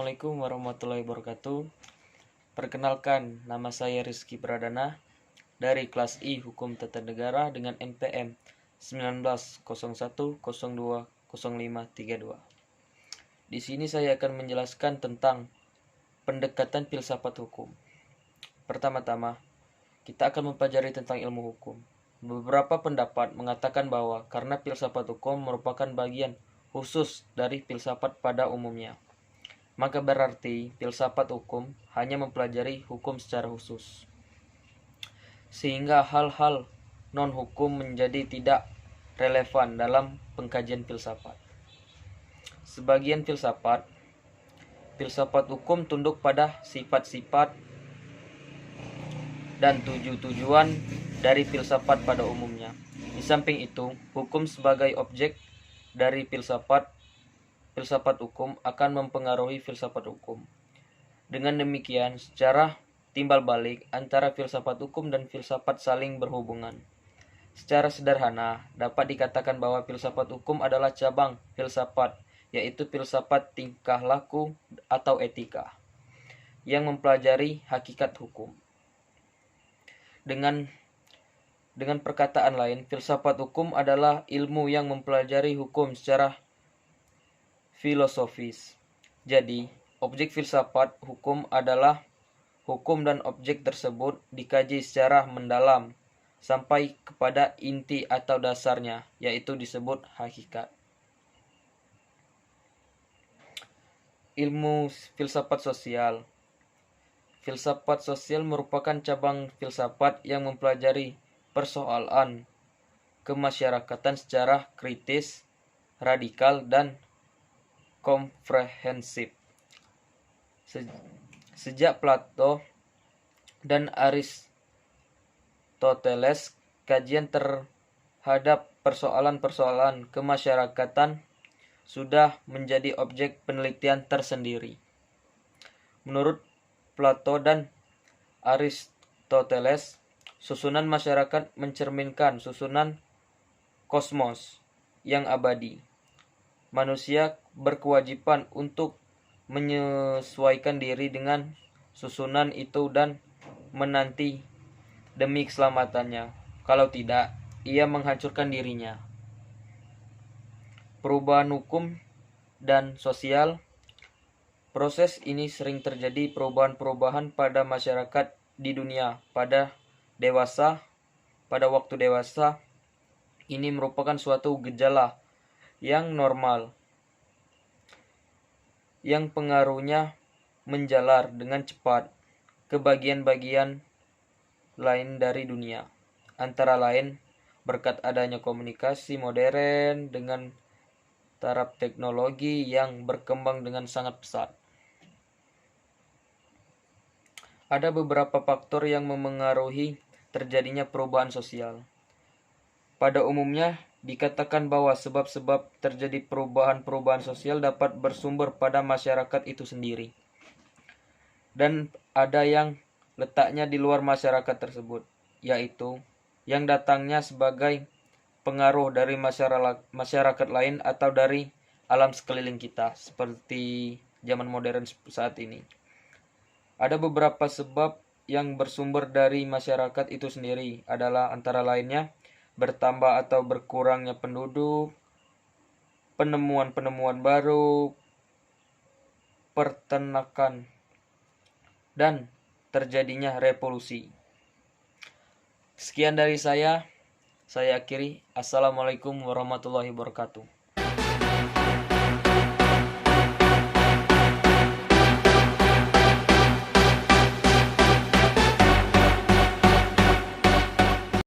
Assalamualaikum warahmatullahi wabarakatuh. Perkenalkan, nama saya Rizky Pradana dari kelas I Hukum Tata Negara dengan NPM 1901020532. Di sini saya akan menjelaskan tentang pendekatan filsafat hukum. Pertama-tama, kita akan mempelajari tentang ilmu hukum. Beberapa pendapat mengatakan bahwa karena filsafat hukum merupakan bagian khusus dari filsafat pada umumnya, maka berarti filsafat hukum hanya mempelajari hukum secara khusus, sehingga hal-hal non-hukum menjadi tidak relevan dalam pengkajian filsafat. Sebagian filsafat hukum tunduk pada sifat-sifat dan tujuan dari filsafat pada umumnya. Di samping itu, hukum sebagai objek dari filsafat hukum akan mempengaruhi filsafat hukum. Dengan demikian, secara timbal balik antara filsafat hukum dan filsafat saling berhubungan. Secara sederhana, dapat dikatakan bahwa filsafat hukum adalah cabang filsafat, yaitu filsafat tingkah laku atau etika, yang mempelajari hakikat hukum. Dengan perkataan lain, filsafat hukum adalah ilmu yang mempelajari hukum secara filosofis. Jadi, objek filsafat hukum adalah hukum dan objek tersebut dikaji secara mendalam sampai kepada inti atau dasarnya, yaitu disebut hakikat. Ilmu filsafat sosial. Filsafat sosial merupakan cabang filsafat yang mempelajari persoalan kemasyarakatan secara kritis, radikal, dan komprehensif. Sejak Plato dan Aristoteles, kajian terhadap persoalan-persoalan kemasyarakatan sudah menjadi objek penelitian tersendiri. Menurut Plato dan Aristoteles, susunan masyarakat mencerminkan susunan kosmos yang abadi. Manusia berkewajiban untuk menyesuaikan diri dengan susunan itu dan menanti demi keselamatannya. Kalau tidak, ia menghancurkan dirinya. Perubahan hukum dan sosial. Proses ini sering terjadi perubahan-perubahan pada masyarakat di dunia pada waktu dewasa. Ini merupakan suatu gejala yang normal, yang pengaruhnya menjalar dengan cepat ke bagian-bagian lain dari dunia. Antara lain, berkat adanya komunikasi modern dengan taraf teknologi yang berkembang dengan sangat pesat. Ada beberapa faktor yang memengaruhi terjadinya perubahan sosial. Pada umumnya, dikatakan bahwa sebab-sebab terjadi perubahan-perubahan sosial dapat bersumber pada masyarakat itu sendiri, dan ada yang letaknya di luar masyarakat tersebut, yaitu yang datangnya sebagai pengaruh dari masyarakat lain atau dari alam sekeliling kita, seperti zaman modern saat ini. Ada beberapa sebab yang bersumber dari masyarakat itu sendiri adalah antara lainnya bertambah atau berkurangnya penduduk, penemuan-penemuan baru, peternakan, dan terjadinya revolusi. Sekian dari saya akhiri. Assalamualaikum warahmatullahi wabarakatuh.